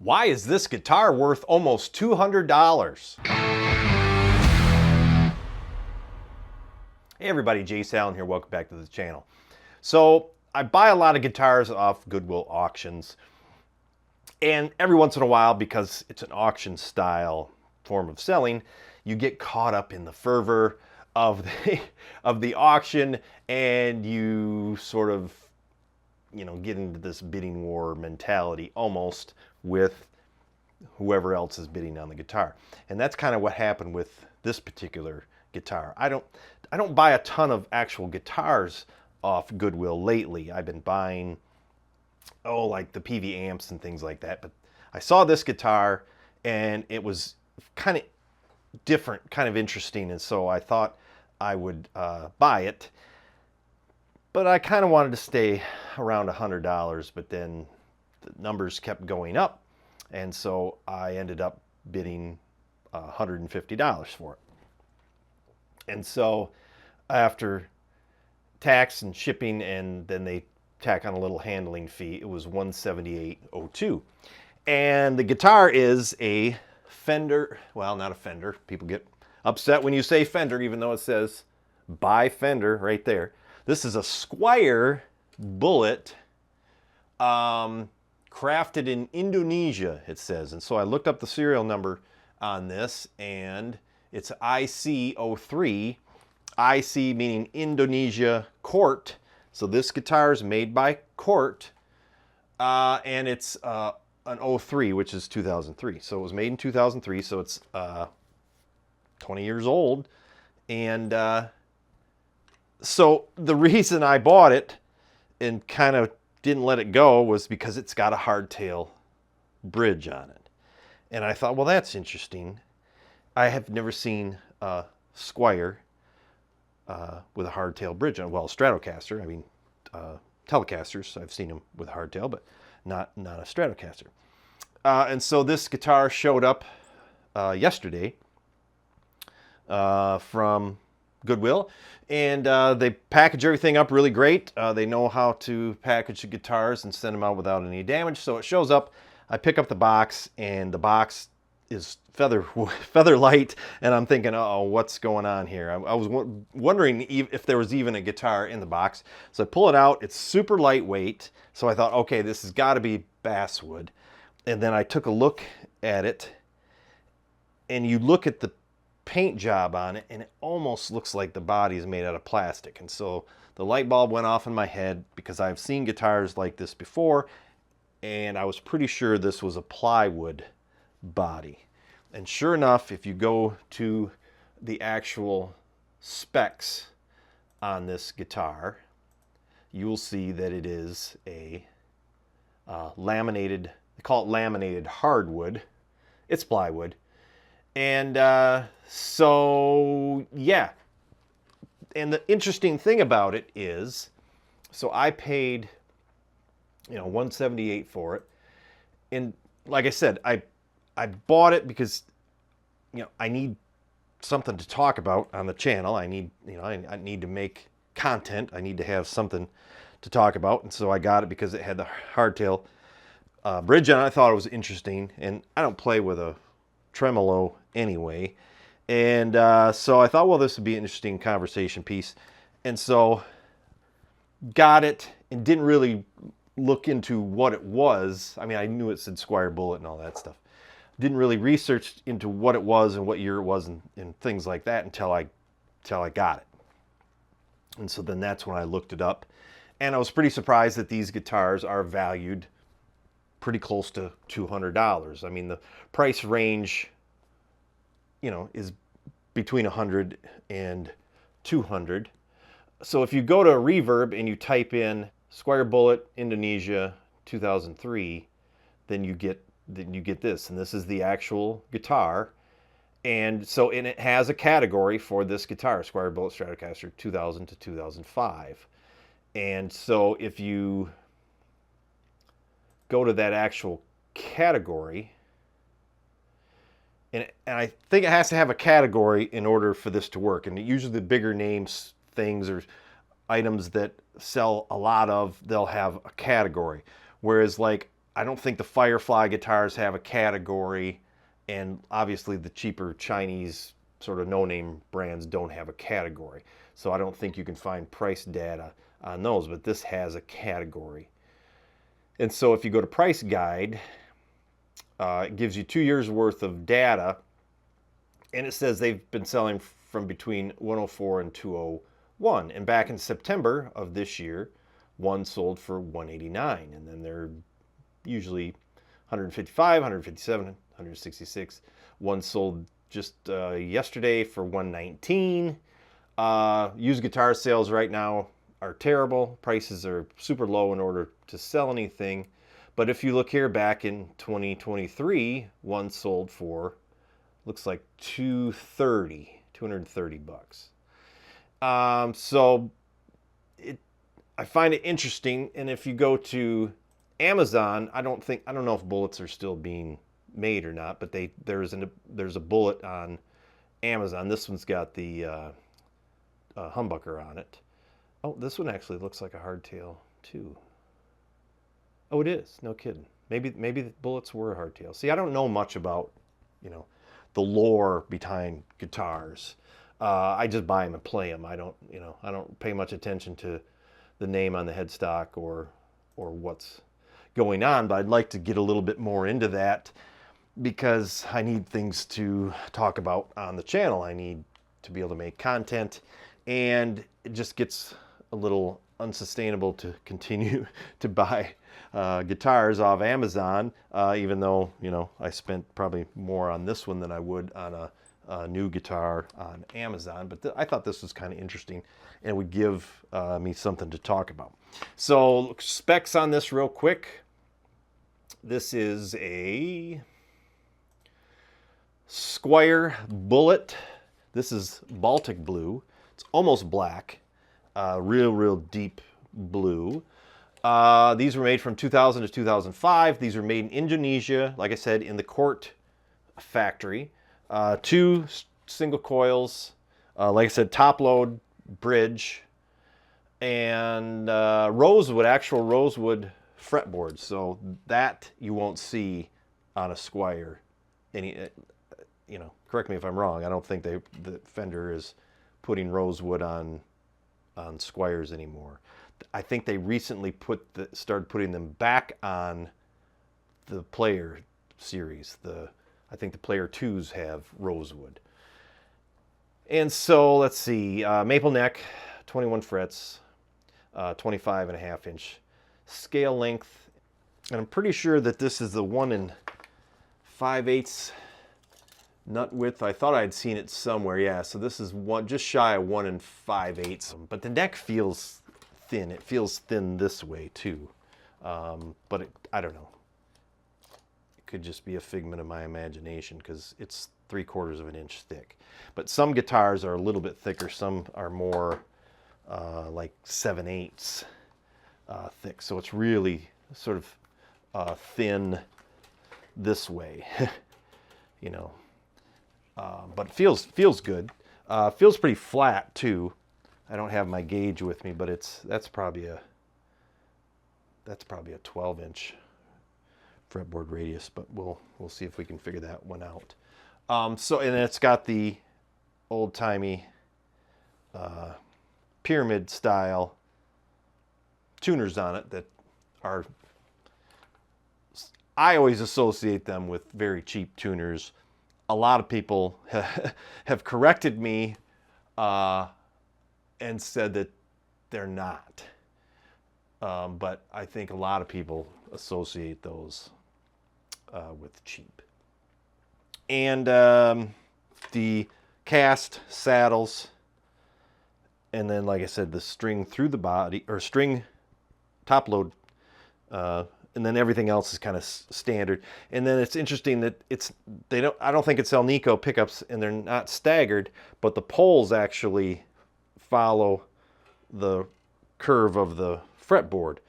Why is this guitar worth almost $200? Hey everybody, Jay Allen here. Welcome back to the channel. So I buy a lot of guitars off Goodwill auctions, and every once in a while, because it's an auction style form of selling, you get caught up in the fervor of the auction, and you sort of get into this bidding war mentality almost with whoever else is bidding on the guitar. And that's kind of what happened with this particular guitar. I don't buy a ton of actual guitars off Goodwill lately. I've been buying like the PV amps and things like that, but I saw this guitar and it was kind of different, kind of interesting, and so I thought I would buy it. But I kind of wanted to stay around $100, but then the numbers kept going up, and so I ended up bidding $150 for it. And so after tax and shipping, and then they tack on a little handling fee, it was $178.02. And the guitar is a Fender, well, not a Fender. People get upset when you say Fender, even though it says by Fender right there. This is a Squier Bullet, crafted in Indonesia, it says. And so I looked up the serial number on this, and it's IC03. IC meaning Indonesia Court. So this guitar is made by Court, and it's an 03, which is 2003. So it was made in 2003, so it's 20 years old. And so the reason I bought it and kind of didn't let it go was because it's got a hardtail bridge on it. And I thought, well, that's interesting. I have never seen a Squier with a hardtail bridge on. Well, Stratocaster, I mean, Telecasters, I've seen them with a hardtail, but not a Stratocaster. And so this guitar showed up yesterday from Goodwill, and they package everything up really great. They know how to package the guitars and send them out without any damage. So it shows up, I pick up the box, and the box is feather light, and I'm thinking, oh, what's going on here? I was wondering if there was even a guitar in the box. So I pull it out, it's super lightweight, so I thought, okay, this has got to be basswood. And then I took a look at it, and you look at the paint job on it, and it almost looks like the body is made out of plastic. And so the light bulb went off in my head, because I've seen guitars like this before, and I was pretty sure this was a plywood body. And sure enough, if you go to the actual specs on this guitar, you will see that it is a laminated, they call it laminated hardwood. It's plywood. And so, yeah. And the interesting thing about it is, so I paid, $178 for it. And like I said, I bought it because, I need something to talk about on the channel. I need, I need to make content. I need to have something to talk about. And so I got it because it had the hardtail bridge on it. I thought it was interesting. And I don't play with a tremolo anyway. And so I thought, well, this would be an interesting conversation piece. And so got it and didn't really look into what it was. I mean, I knew it said Squier Bullet and all that stuff. Didn't really research into what it was and what year it was and things like that until I got it. And so then that's when I looked it up. And I was pretty surprised that these guitars are valued pretty close to $200. I mean, the price range, is between $100 and $200. So if you go to Reverb and you type in Squier Bullet Indonesia 2003, then you get this, and this is the actual guitar. And so, and it has a category for this guitar, Squier Bullet Stratocaster 2000 to 2005. And so if you go to that actual category, and I think it has to have a category in order for this to work. And usually the bigger names, things, or items that sell a lot of, they'll have a category. Whereas like I don't think the Firefly guitars have a category, and obviously the cheaper Chinese sort of no-name brands don't have a category. So I don't think you can find price data on those, but this has a category. And so if you go to Price Guide, it gives you 2 years worth of data, and it says they've been selling from between 104 and 201. And back in September of this year, one sold for 189, and then they're usually 155, 157, 166. One sold just yesterday for 119. Used guitar sales right now are terrible. Prices are super low in order to sell anything. But if you look here, back in 2023, one sold for, looks like 230 bucks. So I find it interesting. And if you go to Amazon, I don't know if bullets are still being made or not, but there's a bullet on Amazon. This one's got the humbucker on it. Oh, this one actually looks like a hardtail too. Oh, it is. No kidding. Maybe the bullets were a hardtail. See, I don't know much about, the lore behind guitars. I just buy them and play them. I don't pay much attention to the name on the headstock or what's going on, but I'd like to get a little bit more into that because I need things to talk about on the channel. I need to be able to make content, and it just gets a little unsustainable to continue to buy guitars off Amazon, even though, I spent probably more on this one than I would on a new guitar on Amazon. But I thought this was kind of interesting and would give me something to talk about. So specs on this real quick. This is a Squier Bullet. This is Baltic blue. It's almost black. Real deep blue. These were made from 2000 to 2005. These were made in Indonesia, like I said, in the Court factory. 2 single coils, like I said, top load bridge, and actual rosewood fretboards. So that you won't see on a Squier. Correct me if I'm wrong. I don't think the Fender is putting rosewood on Squiers anymore. I think they recently started putting them back on the Player series. I think the Player 2s have rosewood. And so let's see, maple neck, 21 frets, 25.5 inch scale length, and I'm pretty sure that this is the 1 5/8 nut width. I thought I'd seen it somewhere. Yeah, so this is just shy of 1 5/8. But the neck feels thin. It feels thin this way too. But I don't know. It could just be a figment of my imagination because it's 3/4 of an inch thick. But some guitars are a little bit thicker. Some are more like 7/8 thick. So it's really sort of thin this way, but it feels good. Feels pretty flat too. I don't have my gauge with me, but that's probably a 12-inch fretboard radius. But we'll see if we can figure that one out. And it's got the old-timey pyramid style tuners on it that are, I always associate them with very cheap tuners. A lot of people have corrected me and said that they're not. But I think a lot of people associate those with cheap. And the cast saddles, and then, like I said, the string through the body, or string top load, and then everything else is kind of standard. And then it's interesting that I don't think it's Alnico pickups, and they're not staggered, but the poles actually follow the curve of the fretboard.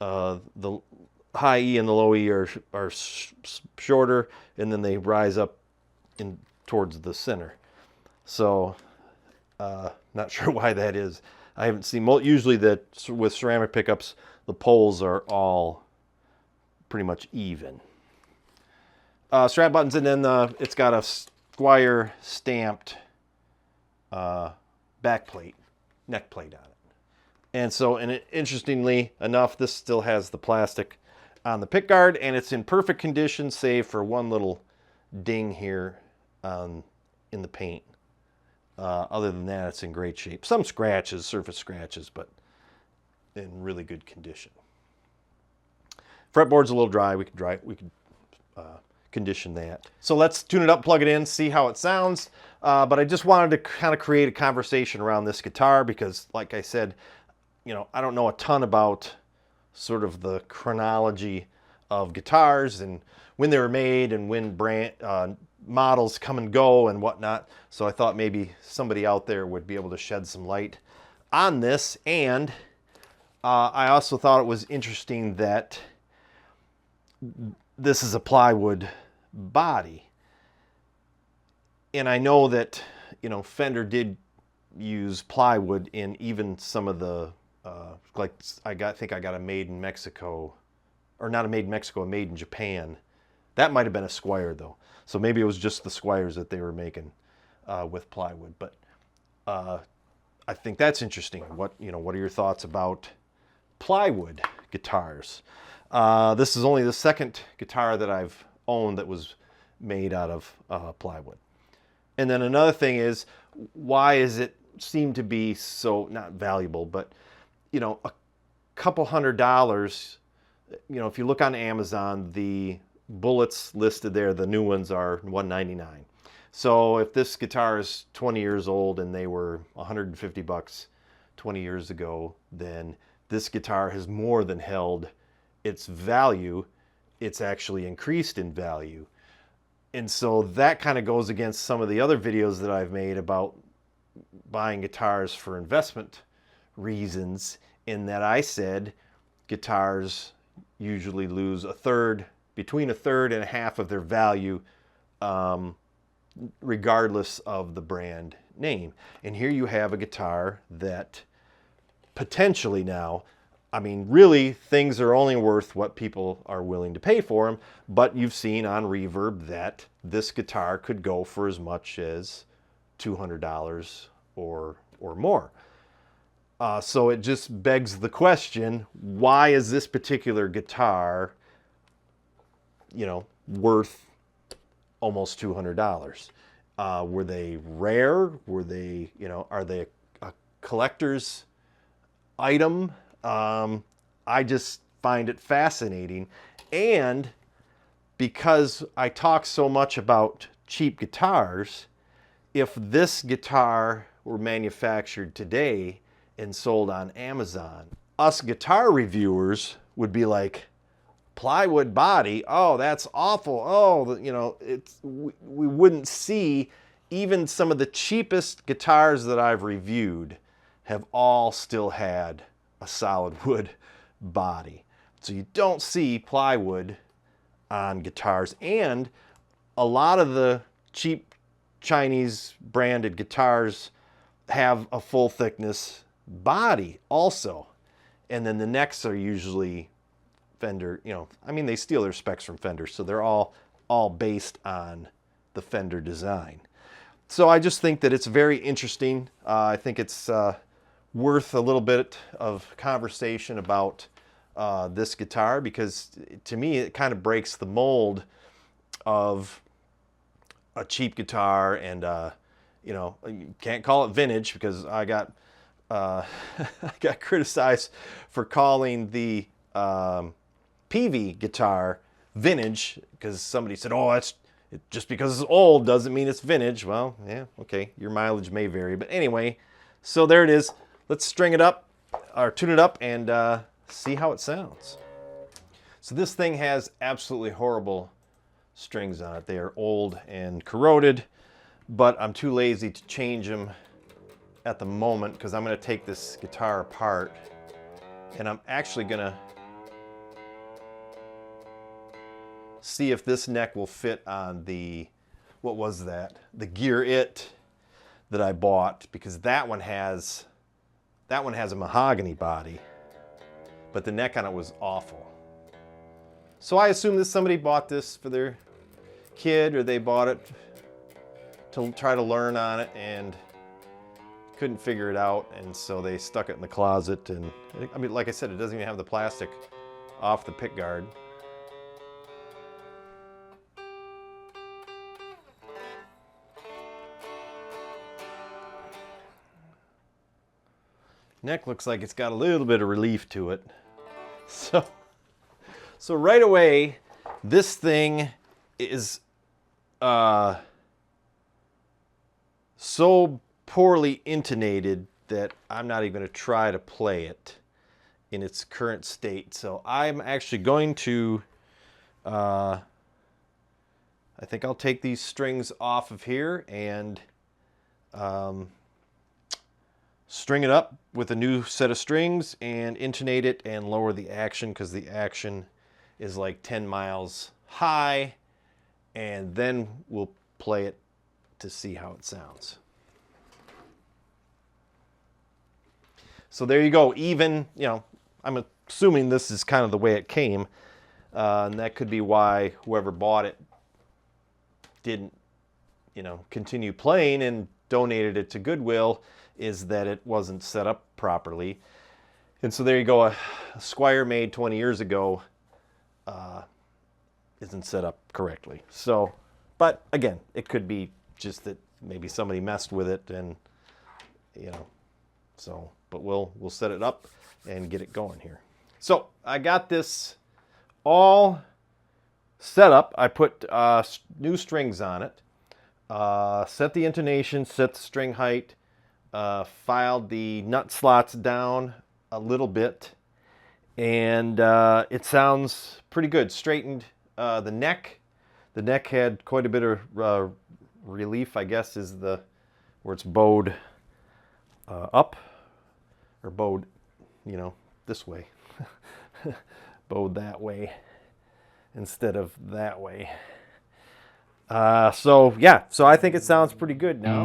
The high E and the low E are shorter, and then they rise up towards the center. So not sure why that is. I haven't seen, usually with ceramic pickups, the poles are all pretty much even. Strap buttons, and then it's got a Squire stamped back plate, neck plate on it. And so, interestingly enough, this still has the plastic on the pick guard, and it's in perfect condition, save for one little ding here in the paint. Other than that, it's in great shape. Some scratches, surface scratches, but in really good condition. Fretboard's a little dry. We could condition that. So let's tune it up, plug it in, see how it sounds. But I just wanted to kind of create a conversation around this guitar because, like I said, you know, I don't know a ton about sort of the chronology of guitars and when they were made and when brand models come and go and whatnot. So I thought maybe somebody out there would be able to shed some light on this. And I also thought it was interesting that this is a plywood body. And I know that, you know, Fender did use plywood in even some of the, like I think I got a made in Mexico, or not a made in Mexico, a made in Japan. That might have been a Squire though. So maybe it was just the Squires that they were making with plywood. But I think that's interesting. What are your thoughts about plywood guitars? This is only the second guitar that I've owned that was made out of plywood. And then another thing is, why is it seem to be so, not valuable, but, you know, a couple $100, you know, if you look on Amazon, the bullets listed there, the new ones are $199. So if this guitar is 20 years old and they were $150 20 years ago, then this guitar has more than held its value. It's actually increased in value. And so that kind of goes against some of the other videos that I've made about buying guitars for investment reasons, in that I said guitars usually lose between a third and a half of their value, regardless of the brand name. And here you have a guitar that potentially now, I mean, really, things are only worth what people are willing to pay for them, but you've seen on Reverb that this guitar could go for as much as $200 or more. So it just begs the question, why is this particular guitar, you know, worth almost $200? Were they rare? Were they, you know, are they a collector's item? I just find it fascinating. And because I talk so much about cheap guitars, if this guitar were manufactured today and sold on Amazon, us guitar reviewers would be like, plywood body, oh, that's awful. Oh, you know, we wouldn't see. Even some of the cheapest guitars that I've reviewed have all still had a solid wood body. So you don't see plywood on guitars. And a lot of the cheap Chinese branded guitars have a full thickness body also. And then the necks are usually Fender, you know, I mean, they steal their specs from Fender, so they're all based on the Fender design. So I just think that it's very interesting. I think it's worth a little bit of conversation about this guitar, because to me it kind of breaks the mold of a cheap guitar. And you know, you can't call it vintage, because I got I got criticized for calling the Peavey guitar vintage, because somebody said, oh, that's just because it's old doesn't mean it's vintage. Well, yeah, okay, your mileage may vary, but anyway, so there it is. Let's string it up, or tune it up, and see how it sounds. So this thing has absolutely horrible strings on it. They are old and corroded, but I'm too lazy to change them at the moment, because I'm going to take this guitar apart, and I'm actually going to see if this neck will fit on the, what was that? The Gear It that I bought, because that one has a mahogany body, but the neck on it was awful. So I assume that somebody bought this for their kid, or they bought it to try to learn on it and couldn't figure it out, and so they stuck it in the closet. And I mean, like I said, it doesn't even have the plastic off the pick guard. Neck looks like it's got a little bit of relief to it. So right away, this thing is so poorly intonated that I'm not even going to try to play it in its current state. So I'm actually going to, I think I'll take these strings off of here and string it up with a new set of strings and intonate it and lower the action, because the action is like 10 miles high, and then we'll play it to see how it sounds. So there you go. Even, you know, I'm assuming this is kind of the way it came, and that could be why whoever bought it didn't, you know, continue playing and donated it to Goodwill, is that it wasn't set up properly. And so there you go, a Squier made 20 years ago isn't set up correctly. So, but again, it could be just that maybe somebody messed with it, and, you know, so, but we'll set it up and get it going here. So I got this all set up. I put new strings on it, set the intonation, set the string height, filed the nut slots down a little bit, and it sounds pretty good. Straightened the neck. The neck had quite a bit of relief, I guess, is the where it's bowed up, or bowed, you know, this way. Bowed that way instead of that way. So yeah, so I think it sounds pretty good now.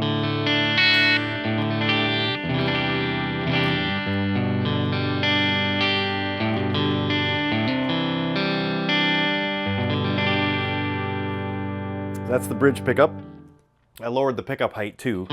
That's the bridge pickup. I lowered the pickup height too.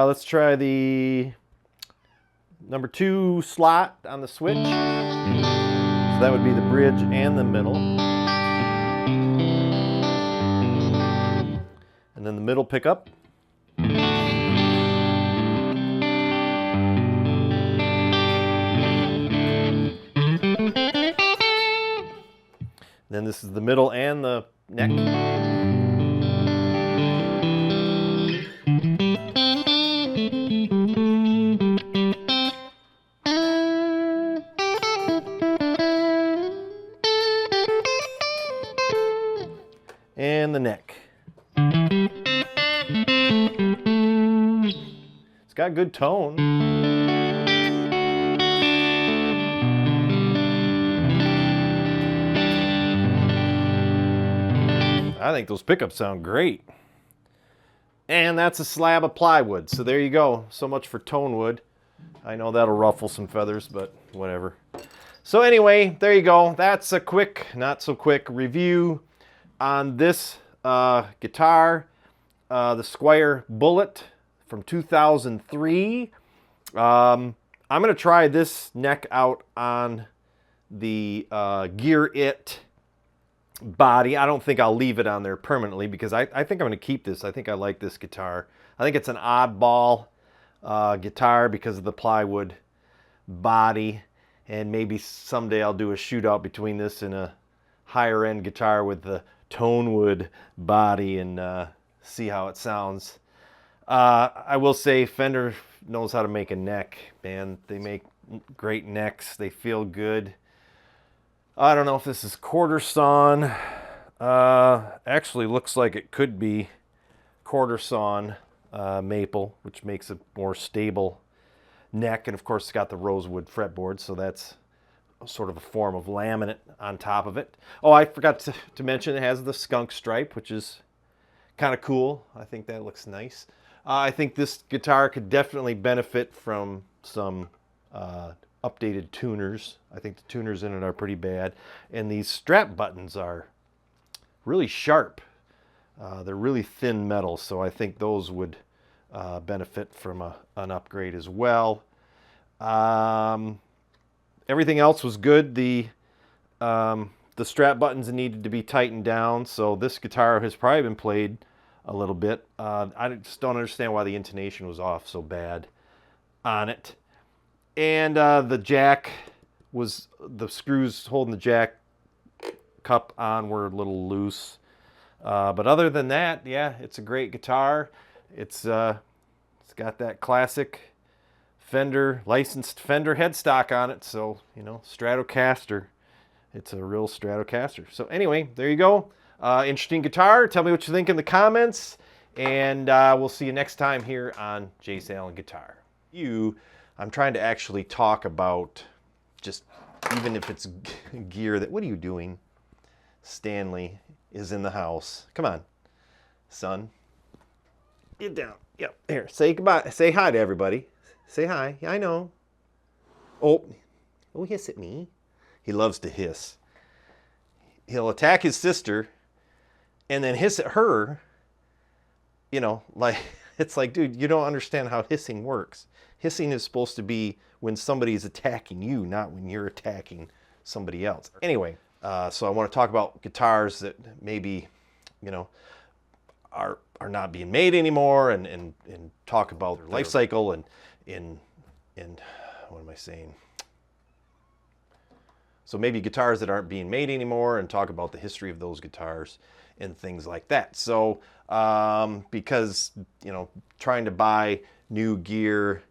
Let's try the number 2 slot on the switch. So that would be the bridge and the middle. And then the middle pickup. Then this is the middle and the neck. And the neck. It's got good tone. I think those pickups sound great. And that's a slab of plywood. So there you go. So much for tone wood. I know that'll ruffle some feathers, but whatever. So anyway, there you go. That's a quick, not so quick review on this guitar, the Squier Bullet from 2003. I'm going to try this neck out on the Gear It body. I don't think I'll leave it on there permanently, because I think I'm going to keep this. I think I like this guitar. I think it's an oddball guitar because of the plywood body, and maybe someday I'll do a shootout between this and a higher end guitar with the tonewood body and see how it sounds. I will say Fender knows how to make a neck, man. They make great necks. They feel good. I don't know if this is quarter sawn. Actually looks like it could be quarter sawn maple, which makes a more stable neck. And of course it's got the rosewood fretboard, so that's sort of a form of laminate on top of it. Oh, I forgot to mention it has the skunk stripe, which is kind of cool. I think that looks nice. I think this guitar could definitely benefit from some updated tuners. I think the tuners in it are pretty bad. And these strap buttons are really sharp. They're really thin metal, so I think those would benefit from an upgrade as well. Everything else was good. The strap buttons needed to be tightened down, so this guitar has probably been played a little bit. I just don't understand why the intonation was off so bad on it. And the jack was, the screws holding the jack cup on were a little loose. But other than that, yeah, it's a great guitar. It's got that classic Fender, licensed Fender headstock on it. So, you know, Stratocaster. It's a real Stratocaster. So anyway, there you go. Interesting guitar. Tell me what you think in the comments. And we'll see you next time here on Jace Allen Guitar. I'm trying to actually talk about just, even if it's gear that, what are you doing? Stanley is in the house. Come on, son. Get down. Yep. Here, say goodbye. Say hi to everybody. Say hi. Yeah, I know. Oh, hiss at me. He loves to hiss. He'll attack his sister and then hiss at her. You know, like, it's like, dude, you don't understand how hissing works. Hissing is supposed to be when somebody's attacking you, not when you're attacking somebody else. Anyway, so I want to talk about guitars that maybe, you know, are not being made anymore, and talk about their life cycle and what am I saying? So maybe guitars that aren't being made anymore, and talk about the history of those guitars and things like that. So because, you know, trying to buy new gear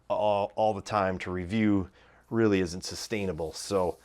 all the time to review really isn't sustainable. So